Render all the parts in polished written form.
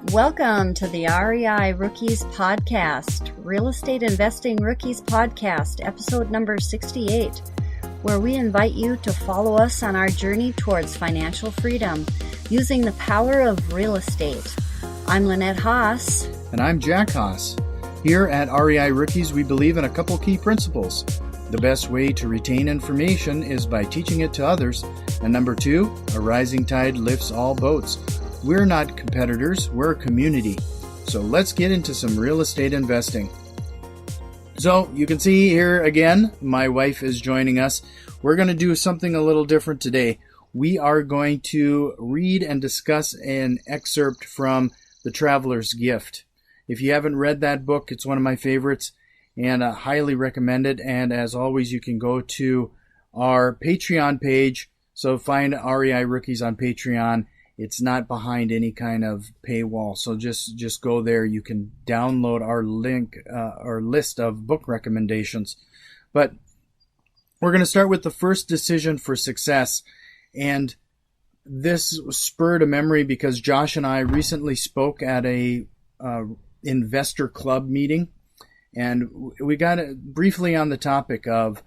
Welcome to the REI Rookies Podcast, Real Estate Investing Rookies Podcast, episode number 68, where we invite you to follow us on our journey towards financial freedom using the power of real estate. I'm Lynette Haas. And I'm Jack Haas. Here at REI Rookies, we believe in a couple key principles. The best way to retain information is by teaching it to others. And number two, a rising tide lifts all boats. We're not competitors, we're a community. So let's get into some real estate investing. So you can see here again, my wife is joining us. We're going to do something a little different today. We are going to read and discuss an excerpt from The Traveler's Gift. If you haven't read that book, it's one of my favorites and I highly recommend it. And as always, you can go to our Patreon page. So find REI Rookies on Patreon. It's not behind any kind of paywall. So just go there. You can download our link, our list of book recommendations. But we're going to start with the first decision for success. And this spurred a memory because Josh and I recently spoke at a investor club meeting. And we got briefly on the topic of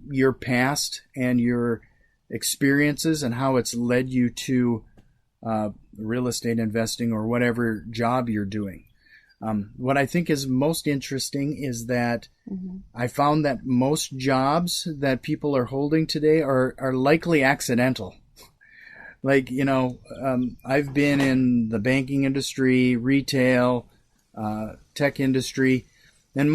your past and your experiences and how it's led you to real estate investing or whatever job you're doing. What I think is most interesting is that I found that most jobs that people are holding today are likely accidental. Like, I've been in the banking industry, retail, tech industry. And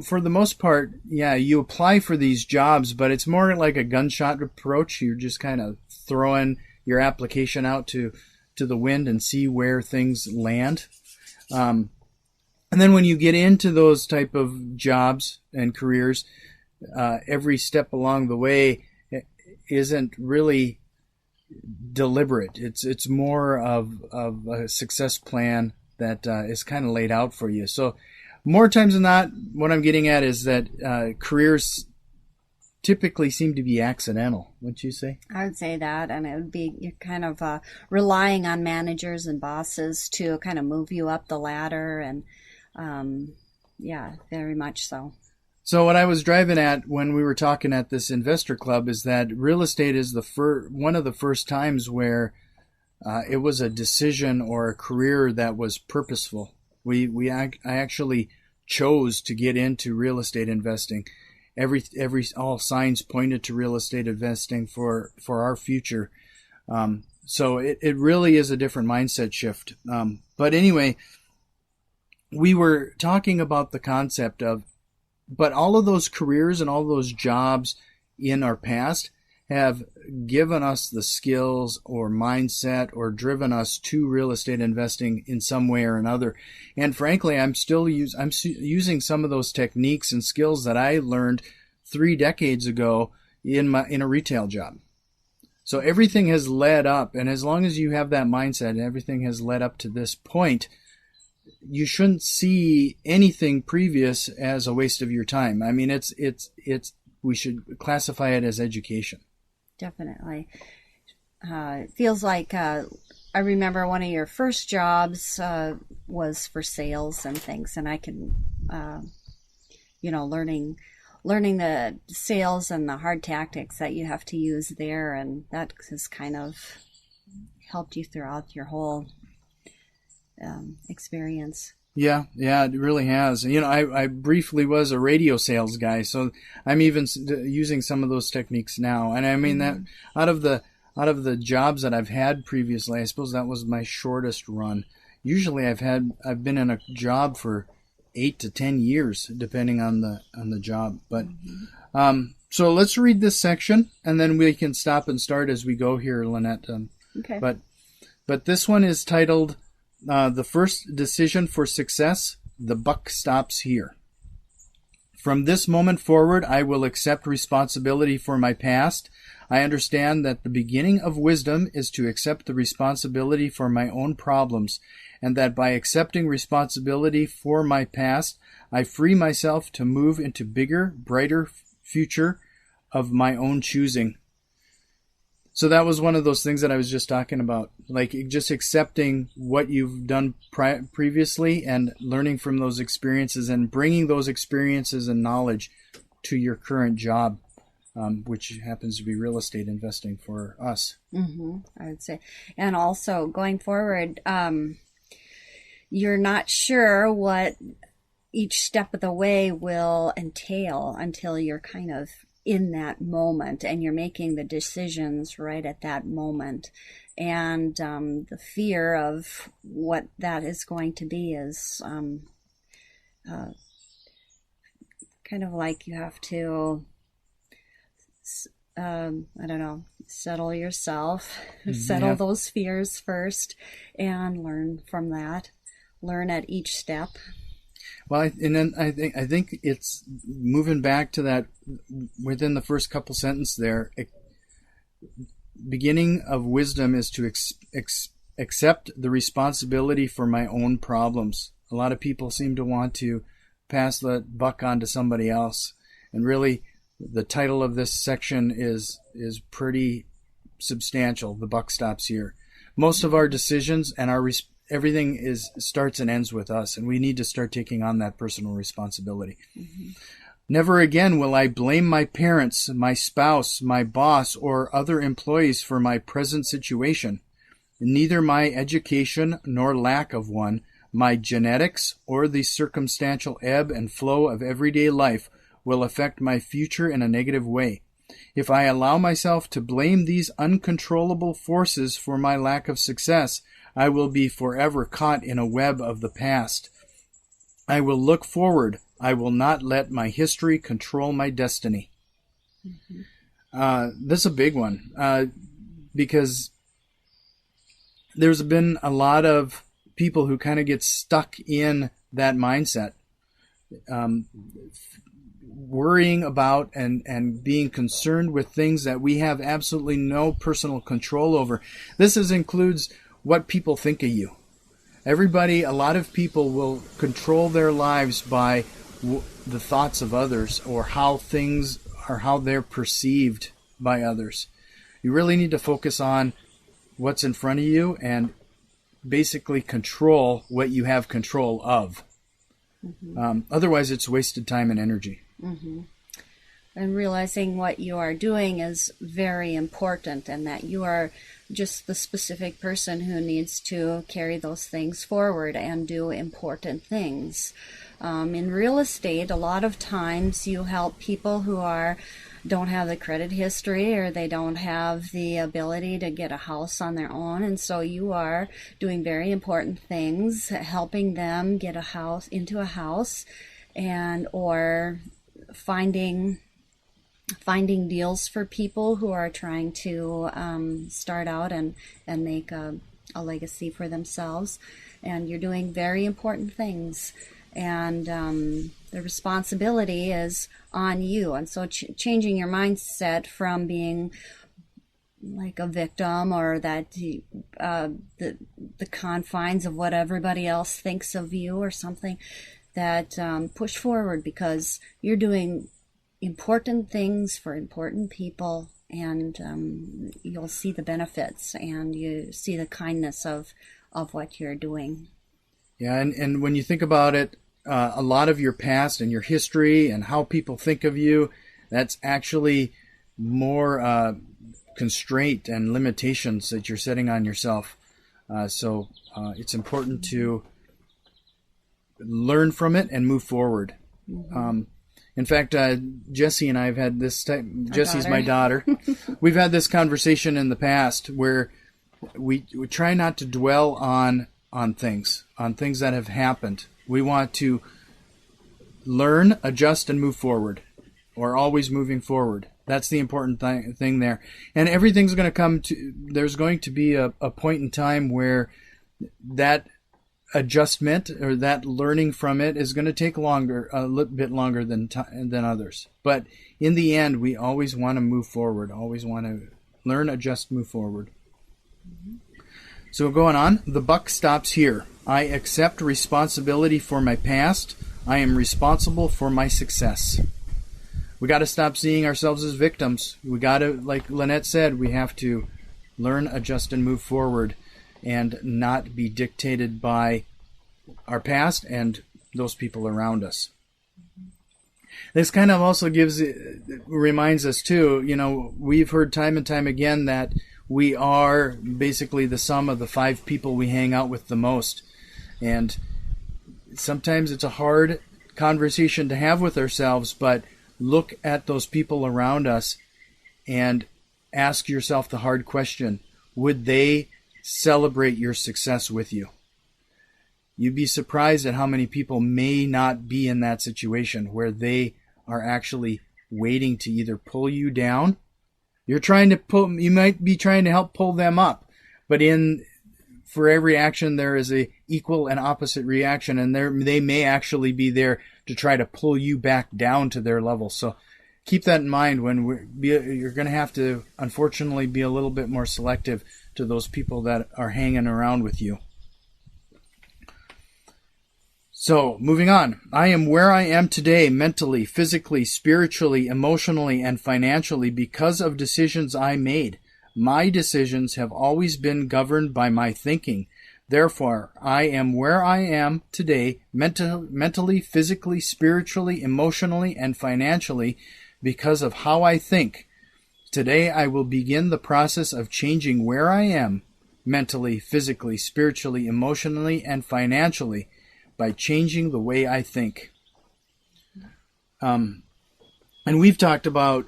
for the most part, yeah, you apply for these jobs, but it's more like a gunshot approach. You're just kind of throwing your application out to the wind and see where things land. And then when you get into those type of jobs and careers, every step along the way isn't really deliberate. It's more of a success plan that is kind of laid out for you. So more times than not, what I'm getting at is that careers typically seem to be accidental, wouldn't you say? I would say that, and it would be you're kind of relying on managers and bosses to kind of move you up the ladder, and yeah, very much so. So what I was driving at when we were talking at this investor club is that real estate is one of the first times where it was a decision or a career that was purposeful. I actually chose to get into real estate investing. All signs pointed to real estate investing for our future. So it really is a different mindset shift. But anyway, we were talking about the concept of, but all of those careers and all those jobs in our past have given us the skills or mindset or driven us to real estate investing in some way or another. And frankly, I'm using some of those techniques and skills that I learned 3 decades ago in a retail job. So everything has led up, and as long as you have that mindset and everything has led up to this point, you shouldn't see anything previous as a waste of your time. I mean, we should classify it as education. Definitely. It feels like I remember one of your first jobs was for sales and things, and I can, learning the sales and the hard tactics that you have to use there, and that has kind of helped you throughout your whole experience. Yeah, it really has. I briefly was a radio sales guy, so I'm even using some of those techniques now. And I mean that out of the jobs that I've had previously, I suppose that was my shortest run. Usually I've been in a job for 8 to 10 years, depending on the job. But so let's read this section, and then we can stop and start as we go here, Lynette. Okay. But this one is titled The First Decision for Success, The Buck Stops Here. From this moment forward, I will accept responsibility for my past. I understand that the beginning of wisdom is to accept the responsibility for my own problems, and that by accepting responsibility for my past, I free myself to move into bigger, brighter future of my own choosing. So that was one of those things that I was just talking about, like just accepting what you've done previously and learning from those experiences and bringing those experiences and knowledge to your current job, which happens to be real estate investing for us. I would say. And also going forward, you're not sure what each step of the way will entail until you're kind of in that moment and you're making the decisions right at that moment. And the fear of what that is going to be is kind of like you have to, settle yourself, settle those fears first and learn from that, learn at each step. Well, I think it's moving back to that within the first couple sentences there. Beginning of wisdom is to accept the responsibility for my own problems. A lot of people seem to want to pass the buck on to somebody else, and really, the title of this section is pretty substantial. The buck stops here. Most of our decisions and everything starts and ends with us, and we need to start taking on that personal responsibility. Never again will I blame my parents, my spouse, my boss, or other employees for my present situation. Neither my education nor lack of one, my genetics, or the circumstantial ebb and flow of everyday life will affect my future in a negative way. If I allow myself to blame these uncontrollable forces for my lack of success, I will be forever caught in a web of the past. I will look forward. I will not let my history control my destiny. This is a big one because there's been a lot of people who kind of get stuck in that mindset, worrying about and being concerned with things that we have absolutely no personal control over. This includes what people think of you. A lot of people will control their lives by the thoughts of others or how they're perceived by others. You really need to focus on what's in front of you and basically control what you have control of. Otherwise, it's wasted time and energy. And realizing what you are doing is very important, and that you are just the specific person who needs to carry those things forward and do important things. In real estate, a lot of times you help people who don't have the credit history, or they don't have the ability to get a house on their own, and so you are doing very important things, helping them get into a house, and or finding deals for people who are trying to start out and make a legacy for themselves. And you're doing very important things, and the responsibility is on you. And so changing your mindset from being like a victim, or that the confines of what everybody else thinks of you or something, that push forward, because you're doing important things for important people, and you'll see the benefits and you see the kindness of what you're doing. Yeah, and when you think about it, a lot of your past and your history and how people think of you, that's actually more constraint and limitations that you're setting on yourself. So it's important to learn from it and move forward. In fact, Jessie and I have had this Jessie's my daughter. We've had this conversation in the past where we try not to dwell on things that have happened. We want to learn, adjust, and move forward. We're always moving forward. That's the important thing there. And everything's going to come to, there's going to be a point in time where that adjustment or that learning from it is going to take a little bit longer than others. But in the end, we always want to move forward, always want to learn, adjust, move forward. So going on, the buck stops here. I accept responsibility for my past. I am responsible for my success. we got to stop seeing ourselves as victims. We got to, like Lynette said, we have to learn, adjust, and move forward and not be dictated by our past and those people around us. This kind of also reminds us too, we've heard time and time again that we are basically the sum of the 5 people we hang out with the most. And sometimes it's a hard conversation to have with ourselves, but look at those people around us and ask yourself the hard question: would they celebrate your success with you? You'd be surprised at how many people may not be in that situation where they are actually waiting to either pull you down. You might be trying to help pull them up, but for every action there is a equal and opposite reaction, and they may actually be there to try to pull you back down to their level. So keep that in mind when you're going to have to, unfortunately, be a little bit more selective to those people that are hanging around with you. So, moving on. I am where I am today mentally, physically, spiritually, emotionally, and financially because of decisions I made. My decisions have always been governed by my thinking. Therefore, I am where I am today mentally, physically, spiritually, emotionally, and financially because of how I think. Today, I will begin the process of changing where I am mentally, physically, spiritually, emotionally, and financially by changing the way I think. And we've talked about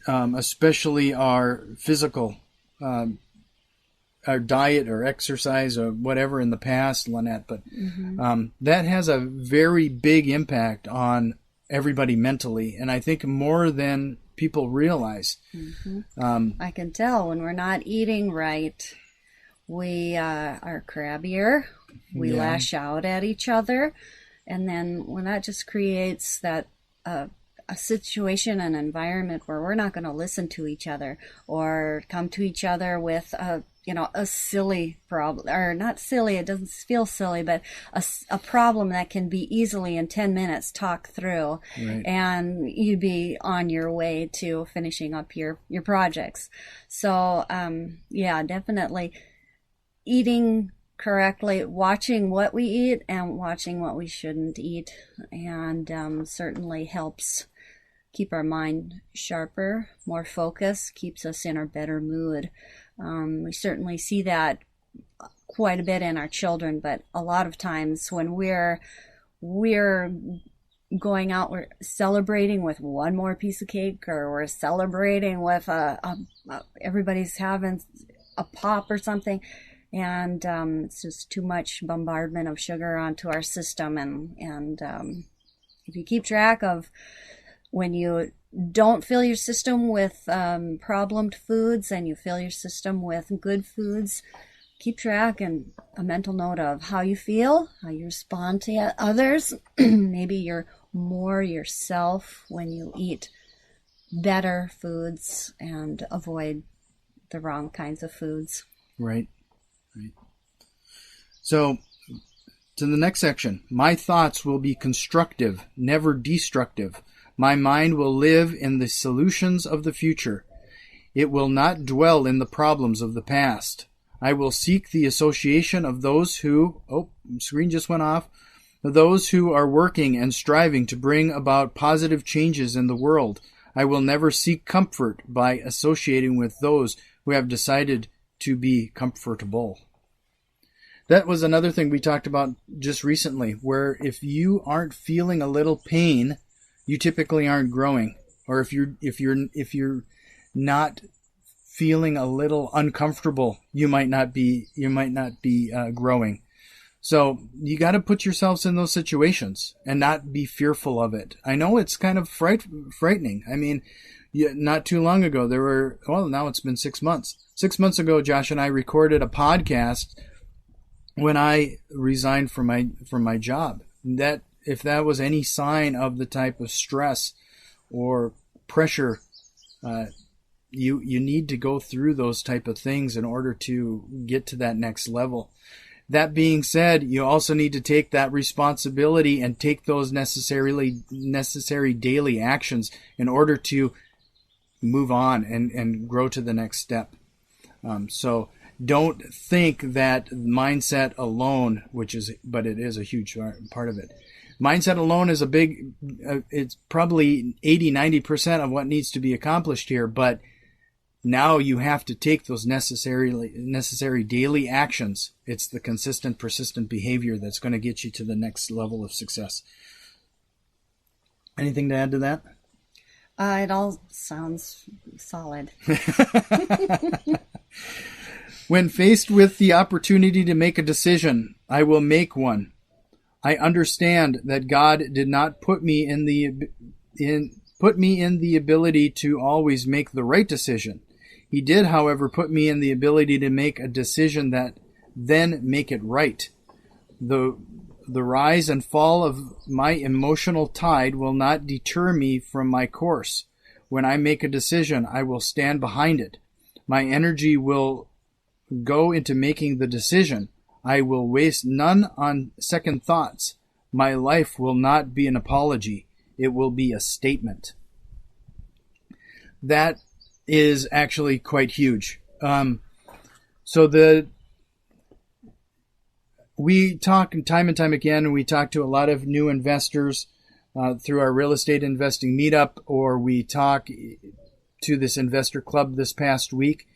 especially our physical, our diet or exercise or whatever in the past, Lynette, but that has a very big impact on everybody mentally, and I think more than people realize. I can tell when we're not eating right, we are crabbier. We lash out at each other, and then when that just creates that a situation, an environment where we're not going to listen to each other or come to each other with a silly problem, or not silly, it doesn't feel silly, but a problem that can be easily in 10 minutes talked through, right, and you'd be on your way to finishing up your projects. So definitely eating correctly, watching what we eat and watching what we shouldn't eat, and certainly helps keep our mind sharper, more focused, keeps us in a better mood. We certainly see that quite a bit in our children, but a lot of times when we're going out, we're celebrating with one more piece of cake, or we're celebrating with everybody's having a pop or something, and it's just too much bombardment of sugar onto our system. And if you keep track of when you don't fill your system with problemed foods and you fill your system with good foods, keep track and a mental note of how you feel, how you respond to others. Maybe you're more yourself when you eat better foods and avoid the wrong kinds of foods. Right. So, to the next section. My thoughts will be constructive, never destructive. My mind will live in the solutions of the future. It will not dwell in the problems of the past. I will seek the association of those who, screen just went off, those who are working and striving to bring about positive changes in the world. I will never seek comfort by associating with those who have decided to be comfortable. That was another thing we talked about just recently, where if you aren't feeling a little pain, you typically aren't growing. Or if you're not feeling a little uncomfortable, you might not be growing. So you got to put yourselves in those situations and not be fearful of it. I know it's kind of frightening. I mean, not too long ago now it's been 6 months. 6 months ago, Josh and I recorded a podcast when I resigned from my job. That if that was any sign of the type of stress or pressure, you need to go through those type of things in order to get to that next level. That being said, you also need to take that responsibility and take those necessary daily actions in order to move on and grow to the next step. So don't think that mindset alone, but it is a huge part of it. Mindset alone is it's probably 80-90% of what needs to be accomplished here, but now you have to take those necessary daily actions. It's the consistent, persistent behavior that's going to get you to the next level of success. Anything to add to that? It all sounds solid. When faced with the opportunity to make a decision, I will make one. I understand that God did not put me in the ability to always make the right decision. He did, however, put me in the ability to make a decision that then make it right. The rise and fall of my emotional tide will not deter me from my course. When I make a decision, I will stand behind it. My energy will go into making the decision. I will waste none on second thoughts. My life will not be an apology. It will be a statement. That is actually quite huge. We talk time and time again, and we talk to a lot of new investors through our real estate investing meetup, or we talk to this investor club this past week.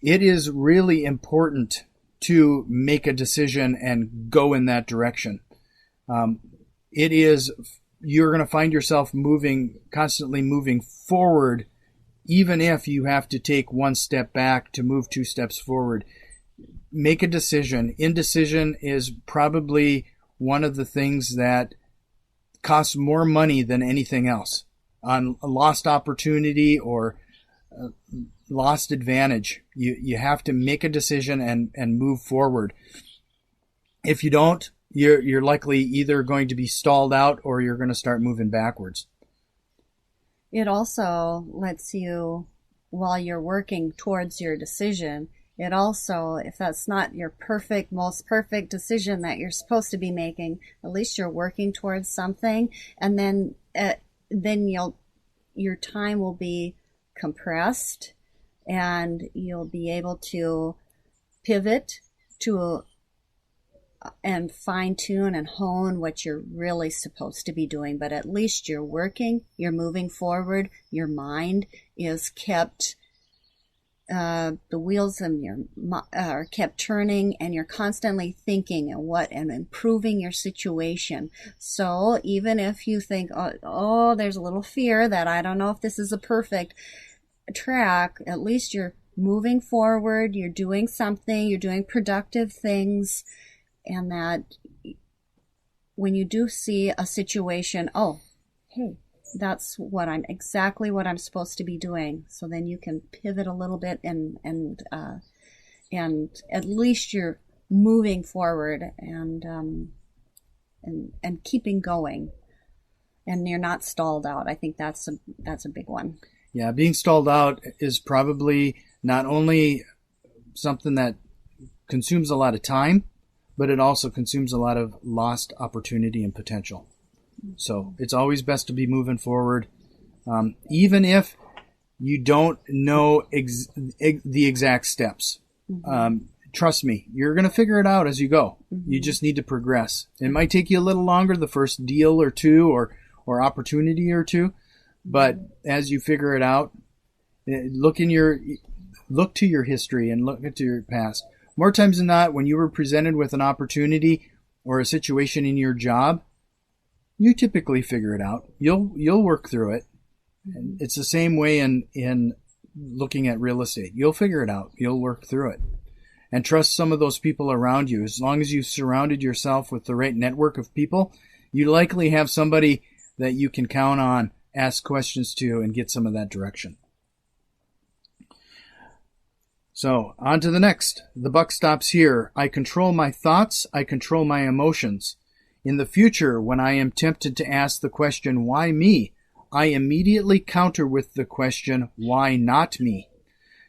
It is really important to make a decision and go in that direction. You're going to find yourself constantly moving forward, even if you have to take one step back to move 2 steps forward. Make a decision. Indecision is probably one of the things that costs more money than anything else. On a lost opportunity or lost advantage, you have to make a decision and move forward. If you don't, you're likely either going to be stalled out or you're going to start moving backwards. It also lets you, while you're working towards your decision, it also, if that's not your most perfect decision that you're supposed to be making, at least you're working towards something, and then your time will be compressed, and you'll be able to pivot and fine-tune and hone what you're really supposed to be doing. But at least you're working, you're moving forward, your mind is kept, the wheels in are kept turning, and you're constantly thinking and improving your situation. So even if you think, oh, there's a little fear that I don't know if this is a perfect track, at least you're moving forward, you're doing something, you're doing productive things. And that when you do see a situation, oh, hey, that's exactly what I'm supposed to be doing. So then you can pivot a little bit and at least you're moving forward and keeping going, and you're not stalled out. I think that's a big one. Yeah, being stalled out is probably not only something that consumes a lot of time, but it also consumes a lot of lost opportunity and potential. So it's always best to be moving forward, even if you don't know the exact steps. Trust me, you're going to figure it out as you go. You just need to progress. It might take you a little longer, the first deal or two or opportunity or two, but as you figure it out, look to your history and look to your past. More times than not, when you were presented with an opportunity or a situation in your job, you typically figure it out. You'll work through it. And it's the same way in looking at real estate. You'll figure it out. You'll work through it. And trust some of those people around you. As long as you've surrounded yourself with the right network of people, you likely have somebody that you can count on, ask questions to, and get some of that direction. So, on to the next. The buck stops here. I control my thoughts. I control my emotions. In the future, when I am tempted to ask the question, why me? I immediately counter with the question, why not me?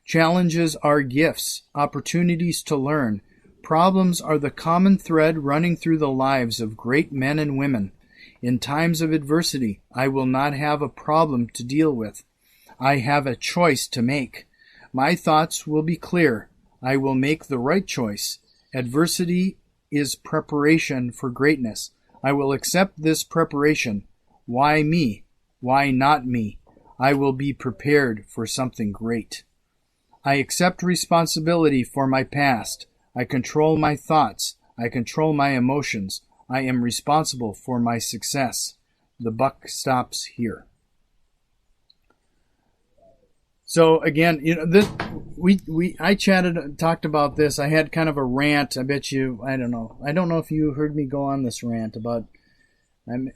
Challenges are gifts, opportunities to learn. Problems are the common thread running through the lives of great men and women. In times of adversity, I will not have a problem to deal with. I have a choice to make. My thoughts will be clear. I will make the right choice. Adversity is preparation for greatness. I will accept this preparation. Why me? Why not me? I will be prepared for something great. I accept responsibility for my past. I control my thoughts. I control my emotions. I am responsible for my success. The buck stops here. So again, I talked about this. I had kind of a rant. I bet you, I don't know if you heard me go on this rant about,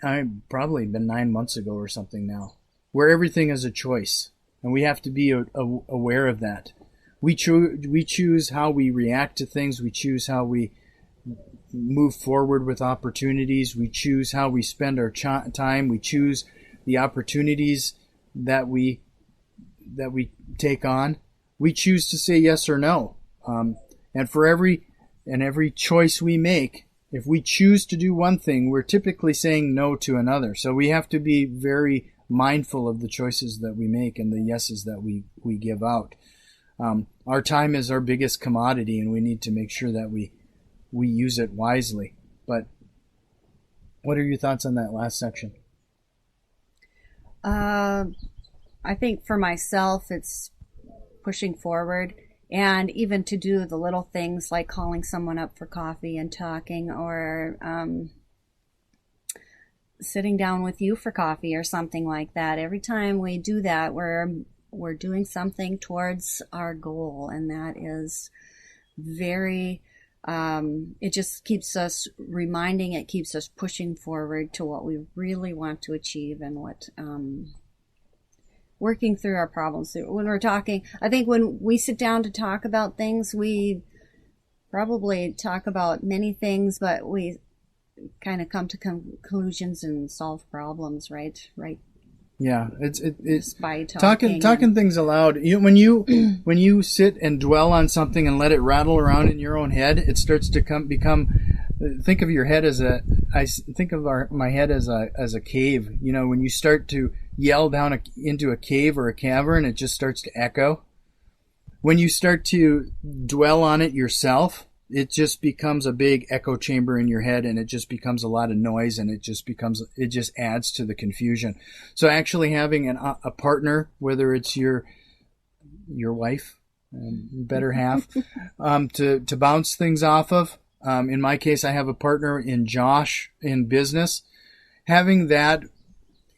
I've probably been 9 months ago or something now, where everything is a choice, and we have to be aware of that. We choose how we react to things. We choose how we move forward with opportunities. We choose how we spend our time. We choose the opportunities that we take on. We choose to say yes or no. And for every choice we make, if we choose to do one thing, we're typically saying no to another. So we have to be very mindful of the choices that we make and the yeses that we give out. Our time is our biggest commodity, and we need to make sure that we use it wisely. But what are your thoughts on that last section? I think for myself, it's pushing forward, and even to do the little things like calling someone up for coffee and talking, or sitting down with you for coffee or something like that. Every time we do that, we're doing something towards our goal, and that is very, it just keeps us reminding, it keeps us pushing forward to what we really want to achieve, and what, working through our problems. When we're talking, I think when we sit down to talk about things, we probably talk about many things, but we kind of come to conclusions and solve problems, right? Yeah, it's by talking things aloud. When you sit and dwell on something and let it rattle around in your own head, it starts to become. Think of your head as my head as a cave. When you start to yell down into a cave or a cavern, it just starts to echo. When you start to dwell on it yourself, it just becomes a big echo chamber in your head, and it just becomes a lot of noise, and it just adds to the confusion. So actually having a partner, whether it's your wife, better half, to bounce things off of. In my case, I have a partner in Josh in business. Having that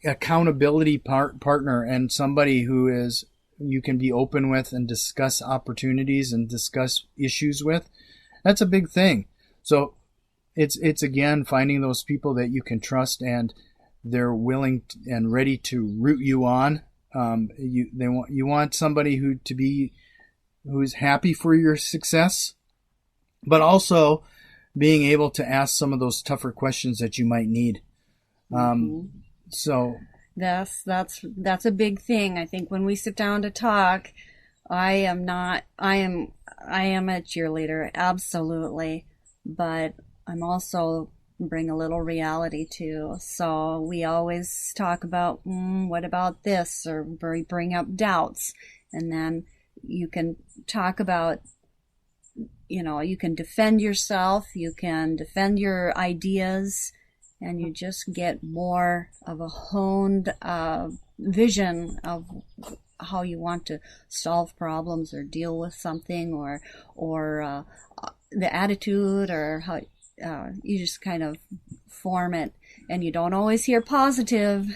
accountability partner, and somebody who is you can be open with and discuss opportunities and discuss issues with, that's a big thing. So it's again finding those people that you can trust, and they're willing and ready to root you on. You want somebody who is happy for your success, but being able to ask some of those tougher questions that you might need. So that's a big thing. I think when we sit down to talk, I am a cheerleader, absolutely, but I'm also bring a little reality too. So we always talk about, what about this, or bring up doubts, and then you can talk about, you can defend yourself, you can defend your ideas, and you just get more of a honed vision of how you want to solve problems or deal with something, or the attitude, or how you just kind of form it. And you don't always hear positive.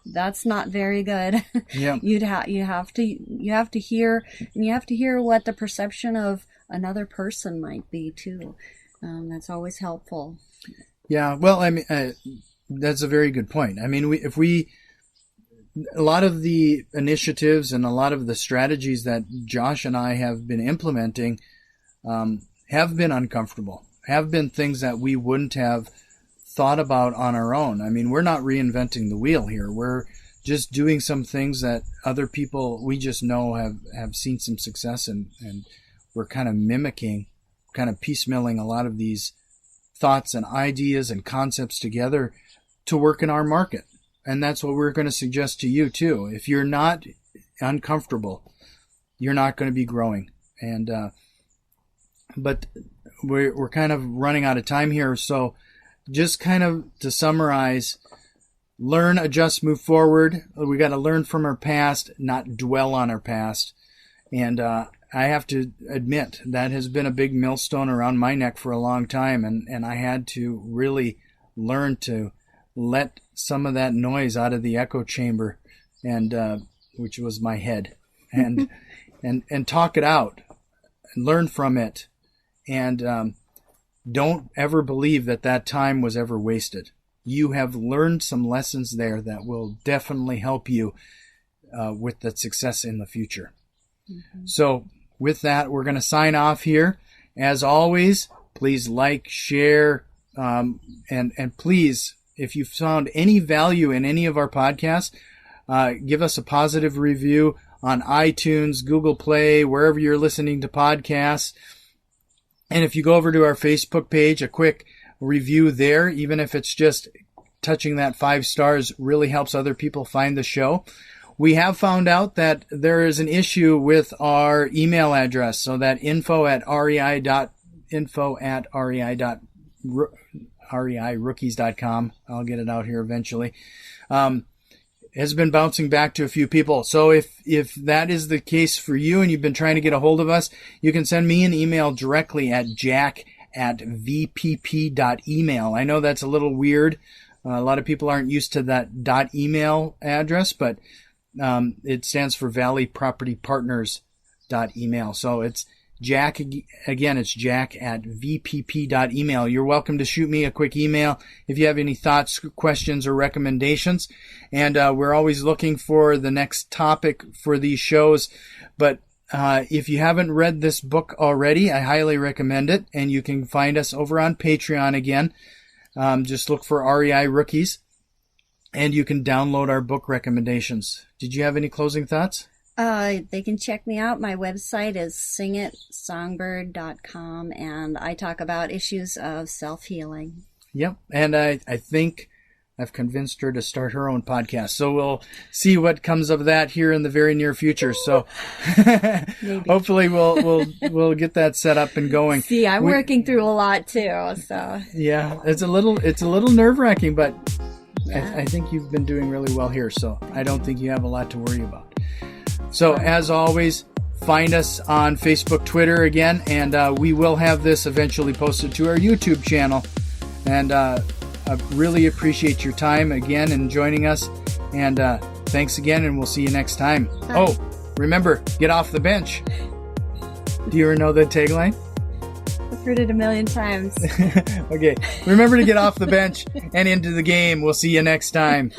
That's not very good. Yeah. you have to hear, and you have to hear what the perception of another person might be too. That's always helpful. Yeah. Well, I mean, that's a very good point. I mean, a lot of the initiatives and a lot of the strategies that Josh and I have been implementing have been uncomfortable, have been things that we wouldn't have thought about on our own. I mean, we're not reinventing the wheel here. We're just doing some things that other people we just know have seen some success in, and we're kind of mimicking kind of piecemealing a lot of these thoughts and ideas and concepts together to work in our market. And that's what we're going to suggest to you too. If you're not uncomfortable, you're not going to be growing. And but we're kind of running out of time here. So just kind of to summarize, learn, adjust, move forward. We got to learn from our past, not dwell on our past. And I have to admit that has been a big millstone around my neck for a long time. And I had to really learn to let some of that noise out of the echo chamber, and which was my head, and and talk it out and learn from it. And don't ever believe that time was ever wasted. You have learned some lessons there that will definitely help you with that success in the future. Mm-hmm. So with that, we're going to sign off here. As always, please like, share, and please, if you've found any value in any of our podcasts, give us a positive review on iTunes, Google Play, wherever you're listening to podcasts. And if you go over to our Facebook page, a quick review there, even if it's just touching that 5 stars, really helps other people find the show. We have found out that there is an issue with our email address, so that info@rei.rookies.com, I'll get it out here eventually, has been bouncing back to a few people. So if that is the case for you and you've been trying to get a hold of us, you can send me an email directly at jack@vpp.email. I know that's a little weird. A lot of people aren't used to that .email address, but it stands for Valley Property Partners.email. So it's Jack, again, it's jack@vpp.email. You're welcome to shoot me a quick email if you have any thoughts, questions, or recommendations. And we're always looking for the next topic for these shows. But if you haven't read this book already, I highly recommend it. And you can find us over on Patreon again. Just look for REI Rookies, and you can download our book recommendations. Did you have any closing thoughts? They can check me out. My website is singitsongbird.com, and I talk about issues of self-healing. Yep, and I think I've convinced her to start her own podcast. So we'll see what comes of that here in the very near future. So hopefully we'll get that set up and going. See, I'm working through a lot too. So yeah, it's a little nerve-wracking, but yeah. I think you've been doing really well here. So I don't think you have a lot to worry about. So as always, find us on Facebook, Twitter again, and we will have this eventually posted to our YouTube channel. And I really appreciate your time again and joining us. And thanks again, and we'll see you next time. Bye. Oh, remember, get off the bench. Do you know the tagline? I've heard it a million times. Okay, remember to get off the bench and into the game. We'll see you next time.